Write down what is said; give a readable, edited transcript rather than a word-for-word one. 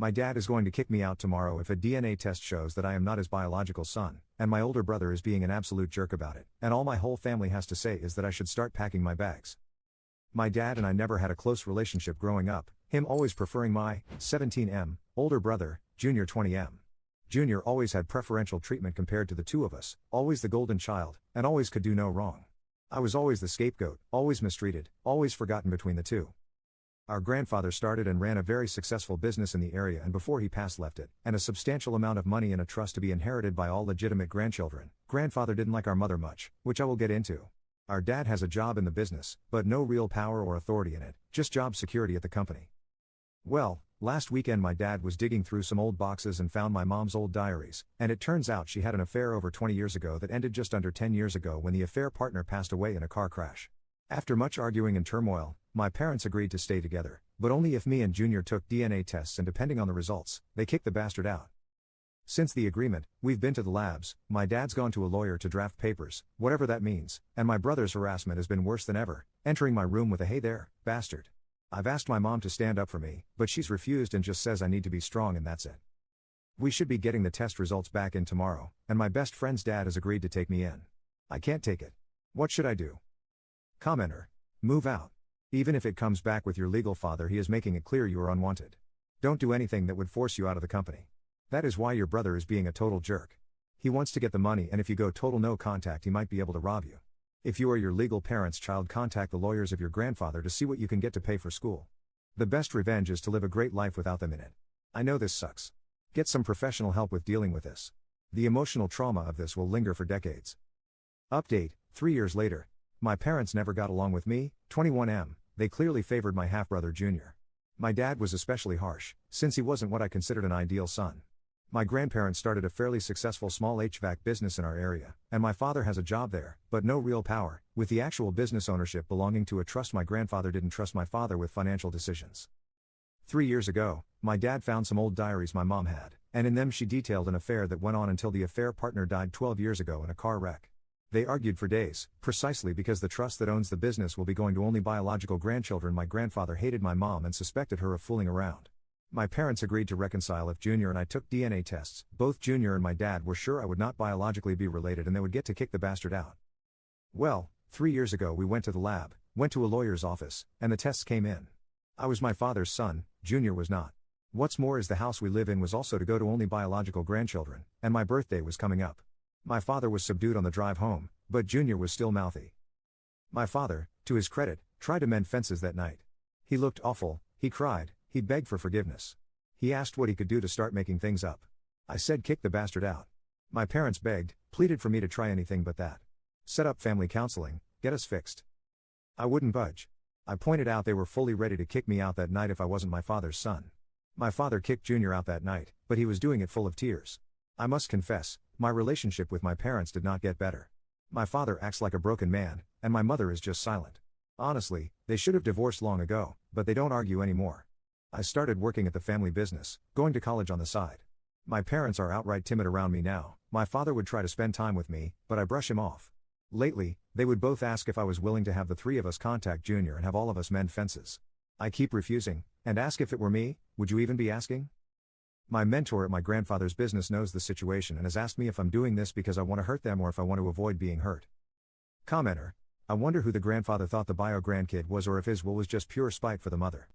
My dad is going to kick me out tomorrow if a DNA test shows that I am not his biological son, and my older brother is being an absolute jerk about it, and all my whole family has to say is that I should start packing my bags. My dad and I never had a close relationship growing up, him always preferring my 17M older brother, Junior 20M. Junior always had preferential treatment compared to the two of us, always the golden child, and always could do no wrong. I was always the scapegoat, always mistreated, always forgotten between the two. Our grandfather started and ran a very successful business in the area, and before he passed left it, and a substantial amount of money in a trust to be inherited by all legitimate grandchildren. Grandfather didn't like our mother much, which I will get into. Our dad has a job in the business, but no real power or authority in it, just job security at the company. Well, last weekend my dad was digging through some old boxes and found my mom's old diaries, and it turns out she had an affair over 20 years ago that ended just under 10 years ago when the affair partner passed away in a car crash. After much arguing and turmoil, my parents agreed to stay together, but only if me and Junior took DNA tests, and depending on the results, they kicked the bastard out. Since the agreement, we've been to the labs, my dad's gone to a lawyer to draft papers, whatever that means, and my brother's harassment has been worse than ever, entering my room with a "Hey there, bastard." I've asked my mom to stand up for me, but she's refused and just says I need to be strong, and that's it. We should be getting the test results back in tomorrow, and my best friend's dad has agreed to take me in. I can't take it. What should I do? Commenter. Move out. Even if it comes back with your legal father, he is making it clear you are unwanted. Don't do anything that would force you out of the company. That is why your brother is being a total jerk. He wants to get the money, and if you go total no contact, he might be able to rob you. If you are your legal parent's child, contact the lawyers of your grandfather to see what you can get to pay for school. The best revenge is to live a great life without them in it. I know this sucks. Get some professional help with dealing with this. The emotional trauma of this will linger for decades. Update, 3 years later. My parents never got along with me, 21M, they clearly favored my half-brother Junior. My dad was especially harsh, since he wasn't what I considered an ideal son. My grandparents started a fairly successful small HVAC business in our area, and my father has a job there, but no real power, with the actual business ownership belonging to a trust. My grandfather didn't trust my father with financial decisions. 3 years ago, my dad found some old diaries my mom had, and in them she detailed an affair that went on until the affair partner died 12 years ago in a car wreck. They argued for days, precisely because the trust that owns the business will be going to only biological grandchildren. My grandfather hated my mom and suspected her of fooling around. My parents agreed to reconcile if Junior and I took DNA tests. Both Junior and my dad were sure I would not biologically be related, and they would get to kick the bastard out. Well, 3 years ago we went to the lab, went to a lawyer's office, and the tests came in. I was my father's son, Junior was not. What's more is the house we live in was also to go to only biological grandchildren, and my birthday was coming up. My father was subdued on the drive home, but Junior was still mouthy. My father, to his credit, tried to mend fences that night. He looked awful, he cried, he begged for forgiveness. He asked what he could do to start making things up. I said kick the bastard out. My parents begged, pleaded for me to try anything but that. Set up family counseling, get us fixed. I wouldn't budge. I pointed out they were fully ready to kick me out that night if I wasn't my father's son. My father kicked Junior out that night, but he was doing it full of tears. I must confess, my relationship with my parents did not get better. My father acts like a broken man, and my mother is just silent. Honestly, they should have divorced long ago, but they don't argue anymore. I started working at the family business, going to college on the side. My parents are outright timid around me now. My father would try to spend time with me, but I brush him off. Lately, they would both ask if I was willing to have the three of us contact Junior and have all of us mend fences. I keep refusing, and ask if it were me, would you even be asking? My mentor at my grandfather's business knows the situation and has asked me if I'm doing this because I want to hurt them or if I want to avoid being hurt. Commenter. I wonder who the grandfather thought the bio-grandkid was, or if his will was just pure spite for the mother.